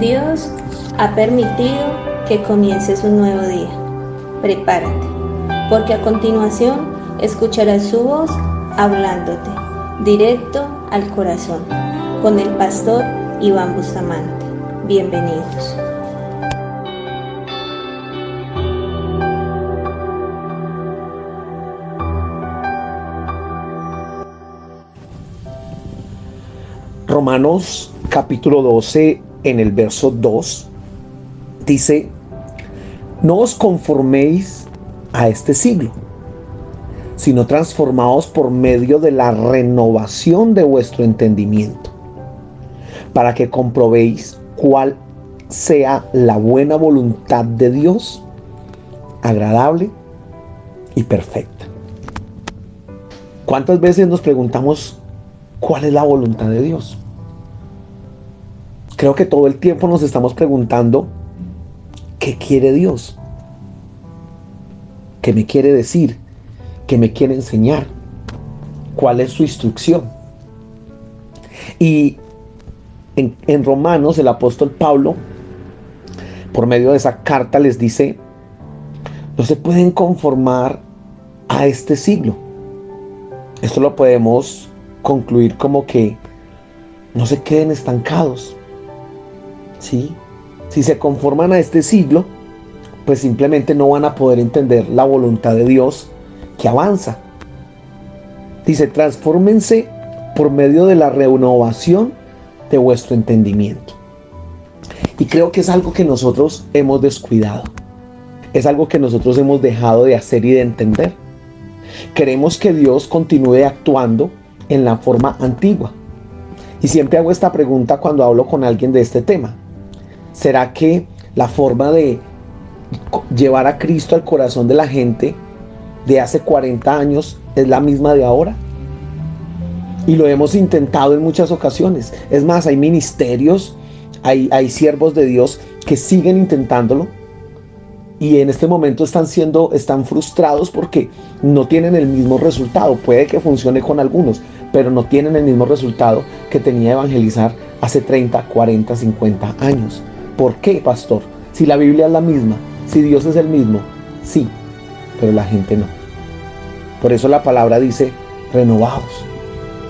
Dios ha permitido que comiences un nuevo día. Prepárate, porque a continuación escucharás su voz hablándote directo al corazón con el pastor Iván Bustamante. Bienvenidos. Romanos capítulo 12 en el verso 2 dice: no os conforméis a este siglo, sino transformaos por medio de la renovación de vuestro entendimiento, para que comprobéis cuál sea la buena voluntad de Dios, agradable y perfecta. ¿Cuántas veces nos preguntamos cuál es la voluntad de Dios? Creo que todo el tiempo nos estamos preguntando: ¿qué quiere Dios? ¿Qué me quiere decir? ¿Qué me quiere enseñar? ¿Cuál es su instrucción? Y en Romanos, el apóstol Pablo, por medio de esa carta, les dice: no se pueden conformar a este siglo. Esto lo podemos concluir como que no se queden estancados, ¿sí? Si se conforman a este siglo, pues simplemente no van a poder entender la voluntad de Dios que avanza. Dice: transfórmense por medio de la renovación de vuestro entendimiento. Y creo que es algo que nosotros hemos descuidado. Es algo que nosotros hemos dejado de hacer y de entender. Queremos que Dios continúe actuando en la forma antigua. Y siempre hago esta pregunta cuando hablo con alguien de este tema: ¿será que la forma de llevar a Cristo al corazón de la gente de hace 40 años es la misma de ahora? Y lo hemos intentado en muchas ocasiones. Es más, hay ministerios, hay siervos de Dios que siguen intentándolo, y en este momento están frustrados porque no tienen el mismo resultado. Puede que funcione con algunos, pero no tienen el mismo resultado que tenía evangelizar hace 30, 40, 50 años. ¿Por qué, pastor? Si la Biblia es la misma, si Dios es el mismo, sí, pero la gente no. Por eso la palabra dice: renovaos,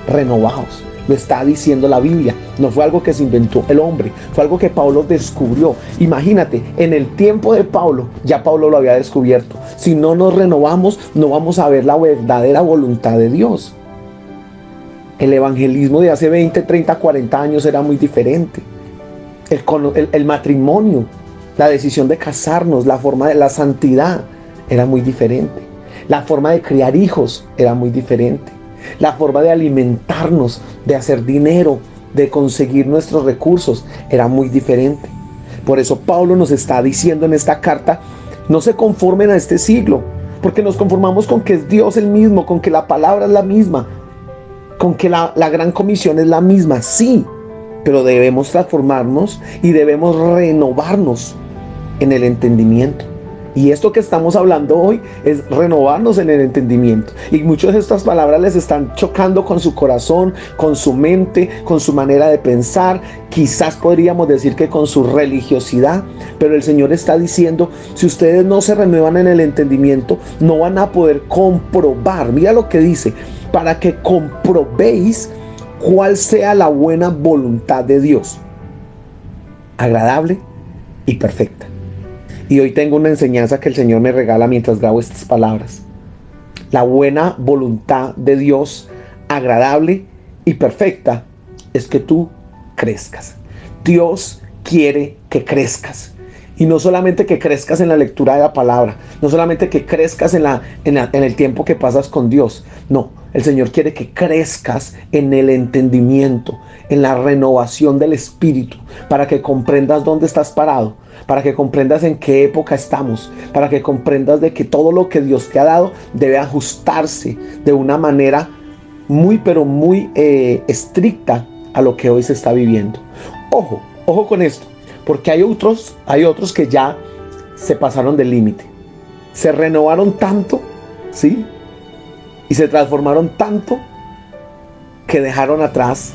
renovaos. Lo está diciendo la Biblia. No fue algo que se inventó el hombre, fue algo que Pablo descubrió. Imagínate, en el tiempo de Pablo, ya Pablo lo había descubierto. Si no nos renovamos, no vamos a ver la verdadera voluntad de Dios. El evangelismo de hace 20, 30, 40 años era muy diferente. El matrimonio, la decisión de casarnos, la forma de la santidad era muy diferente. La forma de criar hijos era muy diferente. La forma de alimentarnos, de hacer dinero, de conseguir nuestros recursos era muy diferente. Por eso Pablo nos está diciendo en esta carta: no se conformen a este siglo, porque nos conformamos con que es Dios el mismo, con que la palabra es la misma, con que la gran comisión es la misma, sí, pero debemos transformarnos y debemos renovarnos en el entendimiento. Y esto que estamos hablando hoy es renovarnos en el entendimiento. Y muchas de estas palabras les están chocando con su corazón, con su mente, con su manera de pensar. Quizás podríamos decir que con su religiosidad. Pero el Señor está diciendo: si ustedes no se renuevan en el entendimiento, no van a poder comprobar. Mira lo que dice: para que comprobéis cuál sea la buena voluntad de Dios, agradable y perfecta. Y hoy tengo una enseñanza que el Señor me regala mientras grabo estas palabras. La buena voluntad de Dios, agradable y perfecta, es que tú crezcas. Dios quiere que crezcas. Y no solamente que crezcas en la lectura de la palabra, no solamente que crezcas en el tiempo que pasas con Dios. No, el Señor quiere que crezcas en el entendimiento, en la renovación del espíritu, para que comprendas dónde estás parado, para que comprendas en qué época estamos, para que comprendas de que todo lo que Dios te ha dado debe ajustarse de una manera muy, pero muy estricta a lo que hoy se está viviendo. Ojo con esto, porque hay otros que ya se pasaron del límite, se renovaron tanto, ¿sí? Y se transformaron tanto que dejaron atrás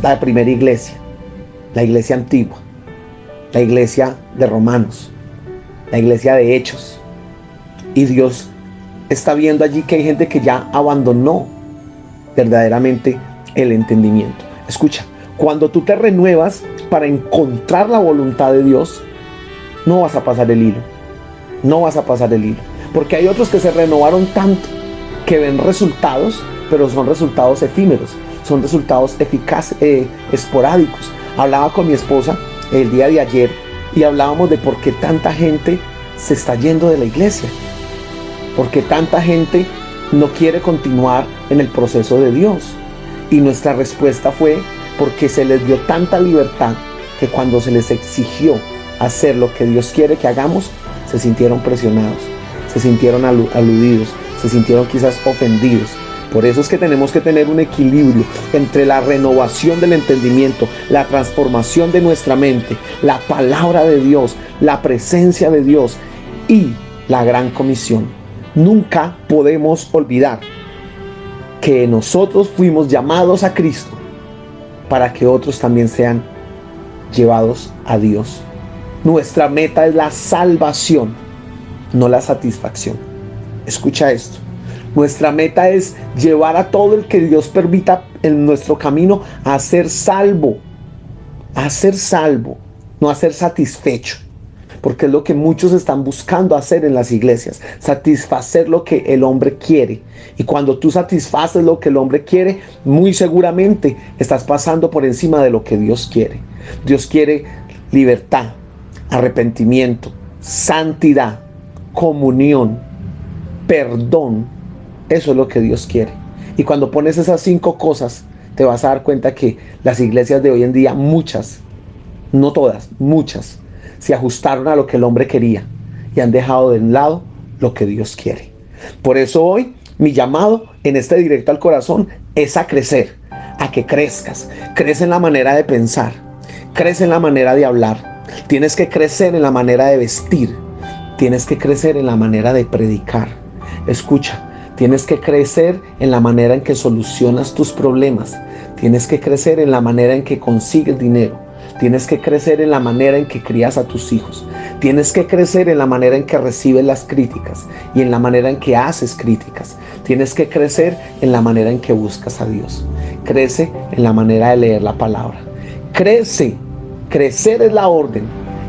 la primera iglesia, la iglesia antigua. la iglesia de Romanos, la iglesia de Hechos. Y Dios está viendo allí que hay gente que ya abandonó verdaderamente el entendimiento. Escucha, cuando tú te renuevas para encontrar la voluntad de Dios, no vas a pasar el hilo. No vas a pasar el hilo. Porque hay otros que se renovaron tanto que ven resultados, pero son resultados efímeros, son resultados eficaces, esporádicos. Hablaba con mi esposa el día de ayer y hablábamos de por qué tanta gente se está yendo de la iglesia. ¿Por qué tanta gente no quiere continuar en el proceso de Dios? Y nuestra respuesta fue porque se les dio tanta libertad que cuando se les exigió hacer lo que Dios quiere que hagamos, se sintieron presionados, se sintieron aludidos, se sintieron quizás ofendidos. Por eso es que tenemos que tener un equilibrio entre la renovación del entendimiento, la transformación de nuestra mente, la palabra de Dios, la presencia de Dios y la gran comisión. Nunca podemos olvidar que nosotros fuimos llamados a Cristo para que otros también sean llevados a Dios. Nuestra meta es la salvación, no la satisfacción. Escucha esto. Nuestra meta es llevar a todo el que Dios permita en nuestro camino a ser salvo, no a ser satisfecho. Porque es lo que muchos están buscando hacer en las iglesias, satisfacer lo que el hombre quiere. Y cuando tú satisfaces lo que el hombre quiere, muy seguramente estás pasando por encima de lo que Dios quiere. Dios quiere libertad, arrepentimiento, santidad, comunión, perdón. Eso es lo que Dios quiere. Y cuando pones esas 5 cosas, te vas a dar cuenta que las iglesias de hoy en día, muchas, no todas, muchas, se ajustaron a lo que el hombre quería y han dejado de lado lo que Dios quiere. Por eso hoy mi llamado en este Directo al Corazón es a crecer, a que crezcas. Crece en la manera de pensar, crece en la manera de hablar, tienes que crecer en la manera de vestir, tienes que crecer en la manera de predicar. Escucha, tienes que crecer en la manera en que solucionas tus problemas, tienes que crecer en la manera en que consigues dinero. Tienes que crecer en la manera en que crías a tus hijos. Tienes que crecer en la manera en que recibes las críticas y en la manera en que haces críticas. Tienes que crecer en la manera en que buscas a Dios. Crece en la manera de leer la palabra. Crece. Crecer es la orden.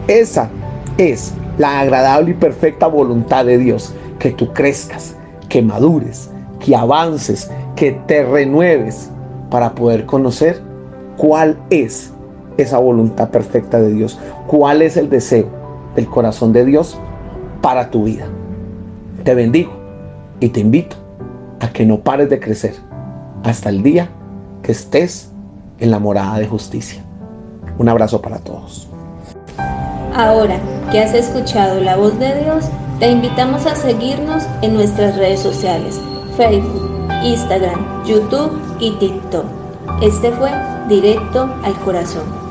Esa es la agradable y perfecta voluntad de Dios. Que tú crezcas, que madures, que avances, que te renueves para poder conocer cuál es esa voluntad perfecta de Dios. ¿Cuál es el deseo del corazón de Dios para tu vida? Te bendigo y te invito a que no pares de crecer hasta el día que estés en la morada de justicia. Un abrazo para todos. Ahora que has escuchado la voz de Dios, te invitamos a seguirnos en nuestras redes sociales: Facebook, Instagram, YouTube y TikTok. Este fue Directo al Corazón.